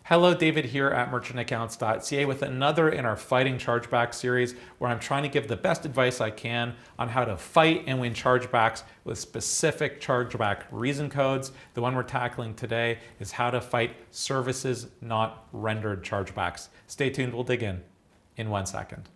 Hello, David here at merchantaccounts.ca with another in our Fighting Chargeback series where I'm trying to give the best advice I can on how to fight and win chargebacks with specific chargeback reason codes. The one we're tackling today is how to fight services not rendered chargebacks. Stay tuned, we'll dig in 1 second.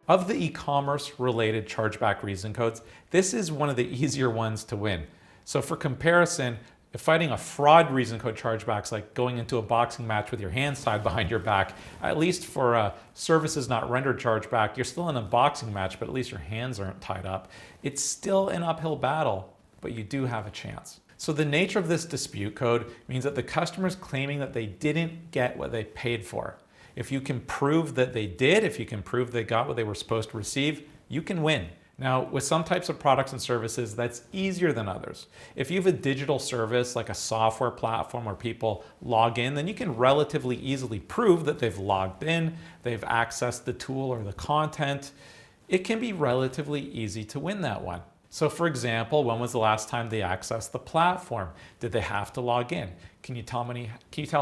Of the e-commerce related chargeback reason codes, this is one of the easier ones to win. So for comparison, if fighting a fraud reason code chargeback's like going into a boxing match with your hands tied behind your back. At least for a services not rendered chargeback, you're still in a boxing match, but at least your hands aren't tied up. It's still an uphill battle, but you do have a chance. So the nature of this dispute code means that the customer's claiming that they didn't get what they paid for. If you can prove that they did, if you can prove they got what they were supposed to receive, you can win. Now, with some types of products and services, that's easier than others. If you have a digital service like a software platform where people log in, then you can relatively easily prove that they've logged in, they've accessed the tool or the content. It can be relatively easy to win that one. So for example, when was the last time they accessed the platform? Did they have to log in? Can you tell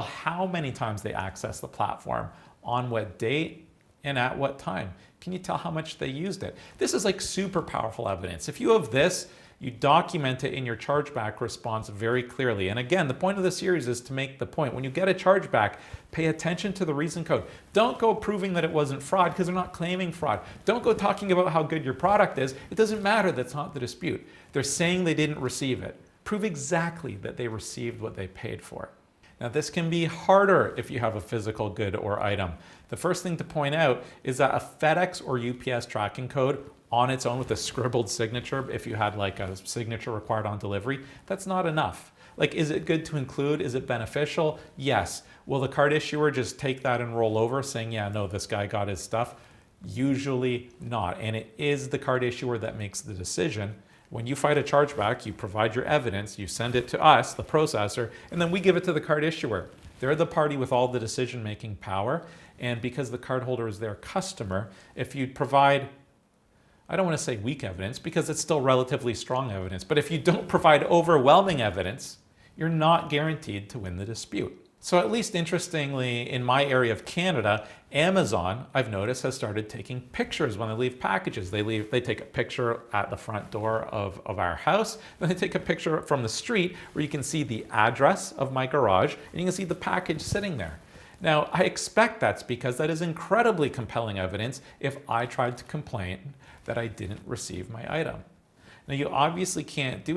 how many times they accessed the platform? On what date? And at what time? Can you tell how much they used it? This is like super powerful evidence. If you have this, you document it in your chargeback response very clearly. And again, the point of the series is to make the point. When you get a chargeback, pay attention to the reason code. Don't go proving that it wasn't fraud because they're not claiming fraud. Don't go talking about how good your product is. It doesn't matter, that's not the dispute. They're saying they didn't receive it. Prove exactly that they received what they paid for. Now this can be harder if you have a physical good or item. The first thing to point out is that a FedEx or UPS tracking code on its own with a scribbled signature, if you had like a signature required on delivery, that's not enough. Like, is it good to include? Is it beneficial? Yes. Will the card issuer just take that and roll over saying, yeah, no, this guy got his stuff? Usually not. And it is the card issuer that makes the decision. When you fight a chargeback, you provide your evidence, you send it to us, the processor, and then we give it to the card issuer. They're the party with all the decision-making power, and because the cardholder is their customer, if you provide, I don't want to say weak evidence because it's still relatively strong evidence, but if you don't provide overwhelming evidence, you're not guaranteed to win the dispute. So at least interestingly, in my area of Canada, Amazon, I've noticed, has started taking pictures when they leave packages. They take a picture at the front door of our house, then they take a picture from the street where you can see the address of my garage and you can see the package sitting there. Now, I expect that's because that is incredibly compelling evidence if I tried to complain that I didn't receive my item. Now, you obviously can't do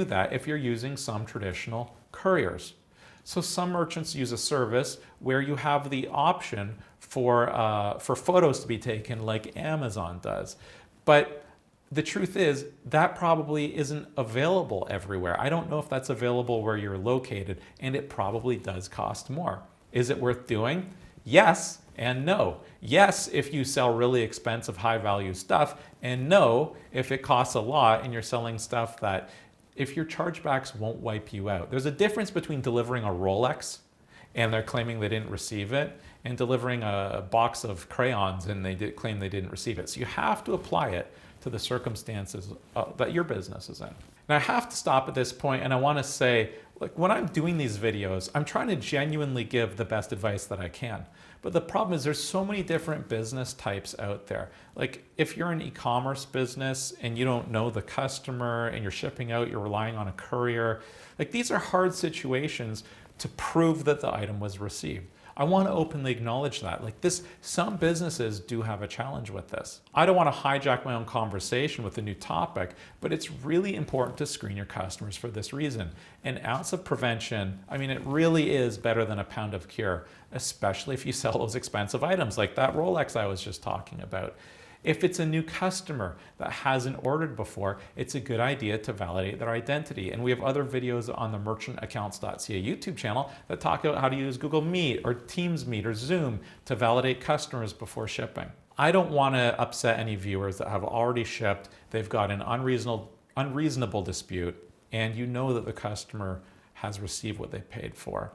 that if you're using some traditional couriers. So some merchants use a service where you have the option for photos to be taken like Amazon does. But the truth is that probably isn't available everywhere. I don't know if that's available where you're located, and it probably does cost more. Is it worth doing? Yes and no. Yes, if you sell really expensive, high-value stuff, and no, if it costs a lot and you're selling stuff that if your chargebacks won't wipe you out. There's a difference between delivering a Rolex and they're claiming they didn't receive it and delivering a box of crayons and they claim they didn't receive it. So you have to apply it to the circumstances that your business is in. Now I have to stop at this point and I want to say, like, when I'm doing these videos, I'm trying to genuinely give the best advice that I can. But the problem is there's so many different business types out there. Like if you're an e-commerce business and you don't know the customer and you're shipping out, you're relying on a courier, like these are hard situations to prove that the item was received. I want to openly acknowledge that. Like this, some businesses do have a challenge with this. I don't want to hijack my own conversation with a new topic, but it's really important to screen your customers for this reason. An ounce of prevention, I mean, it really is better than a pound of cure, especially if you sell those expensive items like that Rolex I was just talking about. If it's a new customer that hasn't ordered before, it's a good idea to validate their identity. And we have other videos on the merchantaccounts.ca YouTube channel that talk about how to use Google Meet or Teams Meet or Zoom to validate customers before shipping. I don't want to upset any viewers that have already shipped, they've got an unreasonable dispute, and you know that the customer has received what they paid for.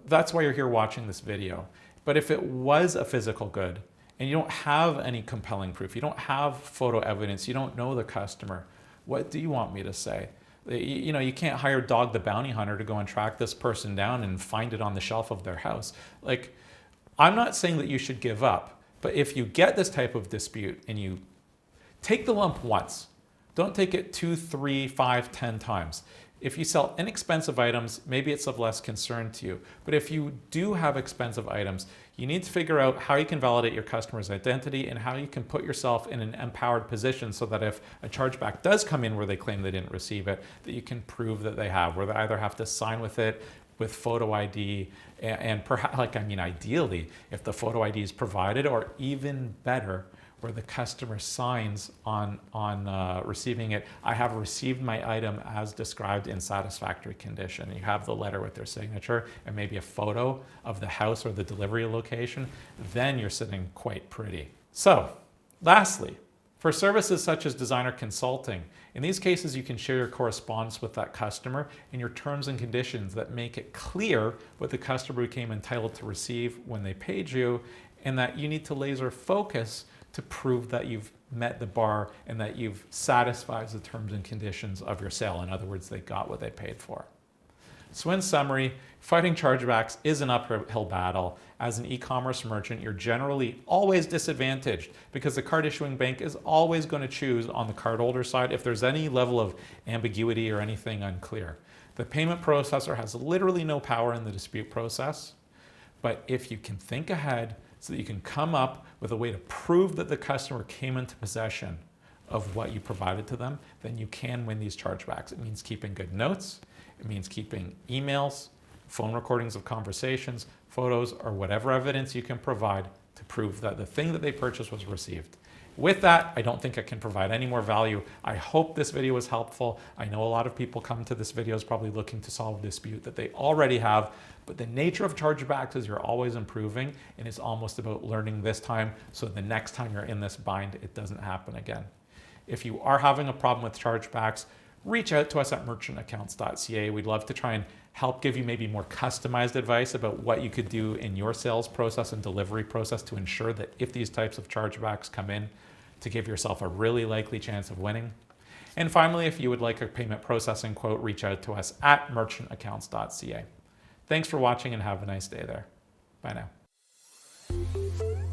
That's why you're here watching this video. But if it was a physical good, and you don't have any compelling proof, you don't have photo evidence, you don't know the customer, what do you want me to say? You can't hire Dog the Bounty Hunter to go and track this person down and find it on the shelf of their house. Like, I'm not saying that you should give up, but if you get this type of dispute and you take the lump once, don't take it 2, 3, 5, 10 times. If you sell inexpensive items, maybe it's of less concern to you. But if you do have expensive items, you need to figure out how you can validate your customer's identity and how you can put yourself in an empowered position so that if a chargeback does come in where they claim they didn't receive it, that you can prove that they have, where they either have to sign with it with photo ID and perhaps, ideally, if the photo ID is provided, or even better, where the customer signs on receiving it, I have received my item as described in satisfactory condition. You have the letter with their signature and maybe a photo of the house or the delivery location, then you're sitting quite pretty. So, lastly, for services such as designer consulting, in these cases you can share your correspondence with that customer and your terms and conditions that make it clear what the customer became entitled to receive when they paid you, and that you need to laser focus to prove that you've met the bar and that you've satisfied the terms and conditions of your sale. In other words, they got what they paid for. So in summary, fighting chargebacks is an uphill battle. As an e-commerce merchant, you're generally always disadvantaged because the card issuing bank is always going to choose on the cardholder side if there's any level of ambiguity or anything unclear. The payment processor has literally no power in the dispute process, but if you can think ahead so that you can come up with a way to prove that the customer came into possession of what you provided to them, then you can win these chargebacks. It means keeping good notes. It means keeping emails, phone recordings of conversations, photos, or whatever evidence you can provide to prove that the thing that they purchased was received. With that, I don't think I can provide any more value. I hope this video was helpful. I know a lot of people come to this video is probably looking to solve a dispute that they already have, but the nature of chargebacks is you're always improving, and it's almost about learning this time so the next time you're in this bind, it doesn't happen again. If you are having a problem with chargebacks, reach out to us at merchantaccounts.ca. We'd love to try and help give you maybe more customized advice about what you could do in your sales process and delivery process to ensure that if these types of chargebacks come in, to give yourself a really likely chance of winning. And finally, if you would like a payment processing quote, reach out to us at merchantaccounts.ca. Thanks for watching and have a nice day there. Bye now.